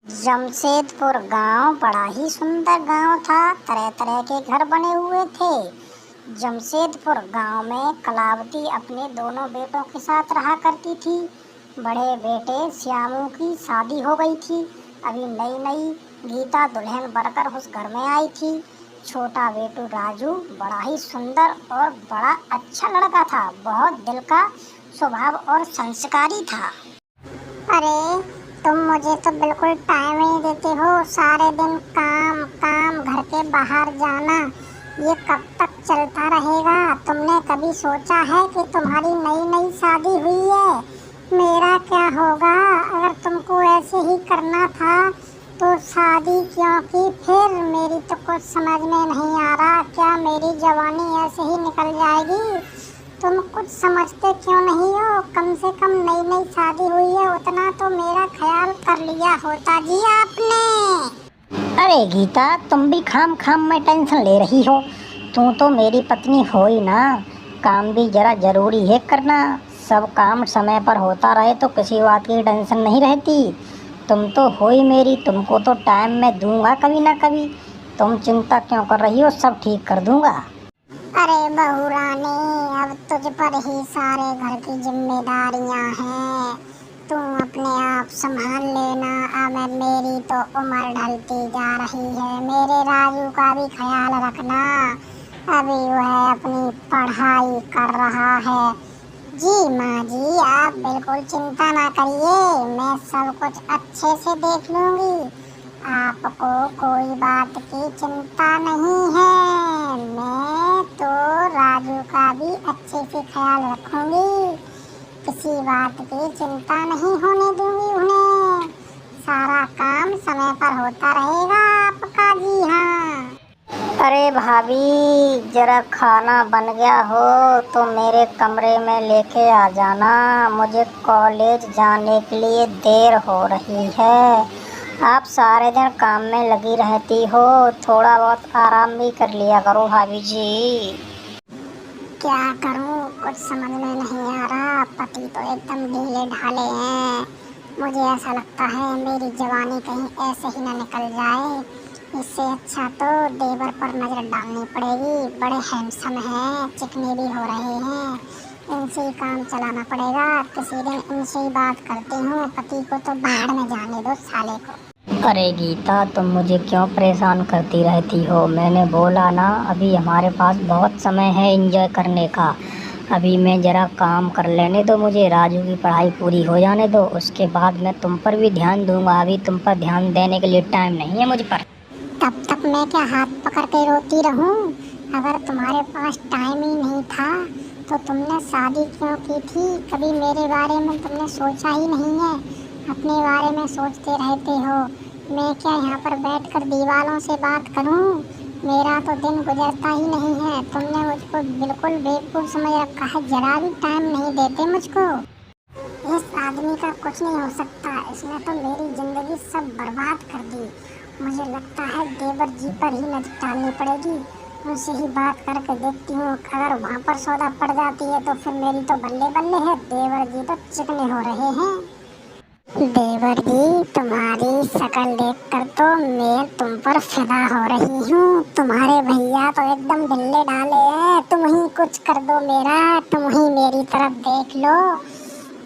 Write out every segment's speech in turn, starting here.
जमशेदपुर गांव बड़ा ही सुंदर गांव था। तरह तरह के घर बने हुए थे। जमशेदपुर गांव में कलावती अपने दोनों बेटों के साथ रहा करती थी। बड़े बेटे श्यामू की शादी हो गई थी। अभी नई नई गीता दुल्हन बनकर उस घर में आई थी। छोटा बेटू राजू बड़ा ही सुंदर और बड़ा अच्छा लड़का था। बहुत दिल का स्वभाव और संस्कारी था। अरे तुम मुझे तो बिल्कुल टाइम नहीं देते हो। सारे दिन काम काम, घर के बाहर जाना, ये कब तक चलता रहेगा? तुमने कभी सोचा है कि तुम्हारी नई नई शादी हुई है, मेरा क्या होगा? अगर तुमको ऐसे ही करना था तो शादी क्यों की फिर? मेरी तो कुछ समझ में नहीं आ रहा। क्या मेरी जवानी ऐसे ही निकल जाएगी? तुम कुछ समझते क्यों नहीं हो? कम से कम नई नई शादी हुई है, उतना तो मेरा ख्याल कर लिया होता जी आपने। अरे गीता, तुम भी खाम खाम में टेंशन ले रही हो। तू तो मेरी पत्नी हो ही ना। काम भी जरा जरूरी है करना। सब काम समय पर होता रहे तो किसी बात की टेंशन नहीं रहती। तुम तो हो ही मेरी, तुमको तो टाइम में दूंगा कभी ना कभी। तुम चिंता क्यों कर रही हो? सब ठीक कर दूंगा। अरे बहू रानी, अब तुझ पर ही सारे घर की जिम्मेदारियां हैं। तू अपने आप संभाल लेना। अब मेरी तो उम्र ढलती जा रही है। मेरे राजू का भी ख्याल रखना। अभी वह अपनी पढ़ाई कर रहा है। जी माँ जी, आप बिल्कुल चिंता ना करिए। मैं सब कुछ अच्छे से देख लूंगी। आपको कोई बात की चिंता नहीं है। मैं तो राजू का भी अच्छे से ख्याल रखूंगी। किसी बात की चिंता नहीं होने दूंगी उन्हें। सारा काम समय पर होता रहेगा आपका। जी हाँ। अरे भाभी, जरा खाना बन गया हो तो मेरे कमरे में लेके आ जाना। मुझे कॉलेज जाने के लिए देर हो रही है। आप सारे दिन काम में लगी रहती हो, थोड़ा बहुत आराम भी कर लिया करो भाभी जी। क्या करूं, कुछ समझ में नहीं आ रहा। पति तो एकदम ढीले ढाले हैं। मुझे ऐसा लगता है मेरी जवानी कहीं ऐसे ही ना निकल जाए। इससे अच्छा तो देवर पर नजर डालनी पड़ेगी। बड़े हैंडसम हैं, चिकने भी हो रहे हैं। इनसे ही काम चलाना पड़ेगा। किसी दिन इनसे ही बात करती हूँ। पति को तो बाहर में जाने दो साले को। अरे गीता, तुम मुझे क्यों परेशान करती रहती हो? मैंने बोला ना, अभी हमारे पास बहुत समय है एंजॉय करने का। अभी मैं ज़रा काम कर लेने दो मुझे, राजू की पढ़ाई पूरी हो जाने दो, उसके बाद मैं तुम पर भी ध्यान दूंगा। अभी तुम पर ध्यान देने के लिए टाइम नहीं है मुझ पर। तब तक मैं क्या हाथ पकड़ के रोती रहूं? अगर तुम्हारे पास टाइम ही नहीं था तो तुमने शादी क्यों की थी? कभी मेरे बारे में तुमने सोचा ही नहीं है। अपने बारे में सोचते रहते हो। मैं क्या यहाँ पर बैठकर दीवारों से बात करूं? मेरा तो दिन गुजरता ही नहीं है। तुमने मुझको बिल्कुल बेवकूफ़ समझ रखा है। जरा भी टाइम नहीं देते मुझको। इस आदमी का कुछ नहीं हो सकता। इसने तो मेरी जिंदगी सब बर्बाद कर दी। मुझे लगता है देवर जी पर ही नजर डालनी पड़ेगी। उनसे ही बात करके देखती हूँ। अगर वहाँ पर सौदा पड़ जाती है तो फिर मेरी तो बल्ले बल्ले है। देवर जी तो चिकने हो रहे हैं। देवर जी, तुम्हारी शक्ल देखकर तो मैं तुम पर फिदा हो रही हूँ। तुम्हारे भैया तो एकदम ढिल्ले ढाले हैं। तुम ही कुछ कर दो मेरा। तुम ही मेरी तरफ देख लो।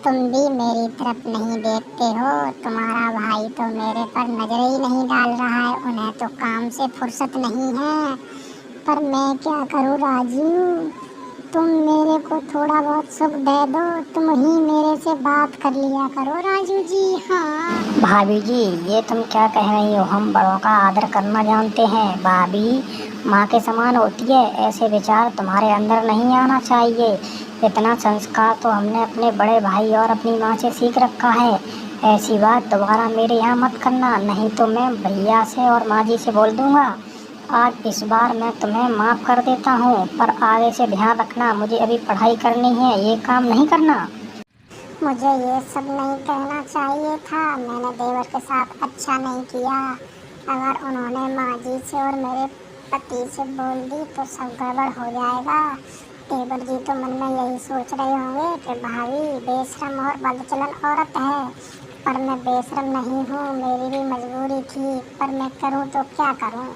तुम भी मेरी तरफ नहीं देखते हो। तुम्हारा भाई तो मेरे पर नजर ही नहीं डाल रहा है। उन्हें तो काम से फुर्सत नहीं है। पर मैं क्या करूँ राजू? तुम मेरे को थोड़ा बहुत सुख दे दो। तुम ही मेरे से बात कर लिया करो राजू जी। हाँ भाभी जी, ये तुम क्या कह रही हो? हम बड़ों का आदर करना जानते हैं। भाभी माँ के समान होती है। ऐसे विचार तुम्हारे अंदर नहीं आना चाहिए। इतना संस्कार तो हमने अपने बड़े भाई और अपनी माँ से सीख रखा है। ऐसी बात दोबारा मेरे यहाँ मत करना, नहीं तो मैं भैया से और माँ जी से बोल दूँगा। आज इस बार मैं तुम्हें माफ़ कर देता हूँ, पर आगे से ध्यान रखना, मुझे अभी पढ़ाई करनी है, ये काम नहीं करना। मुझे ये सब नहीं कहना चाहिए था। मैंने देवर के साथ अच्छा नहीं किया। अगर उन्होंने माँ जी से और मेरे पति से बोल दी तो सब गड़बड़ हो जाएगा। देवर जी तो मन में यही सोच रहे होंगे कि भाभी बेशरम और बदचलन औरत है। पर मैं बेशरम नहीं हूँ, मेरी भी मजबूरी थी, पर मैं करूँ तो क्या करूँ।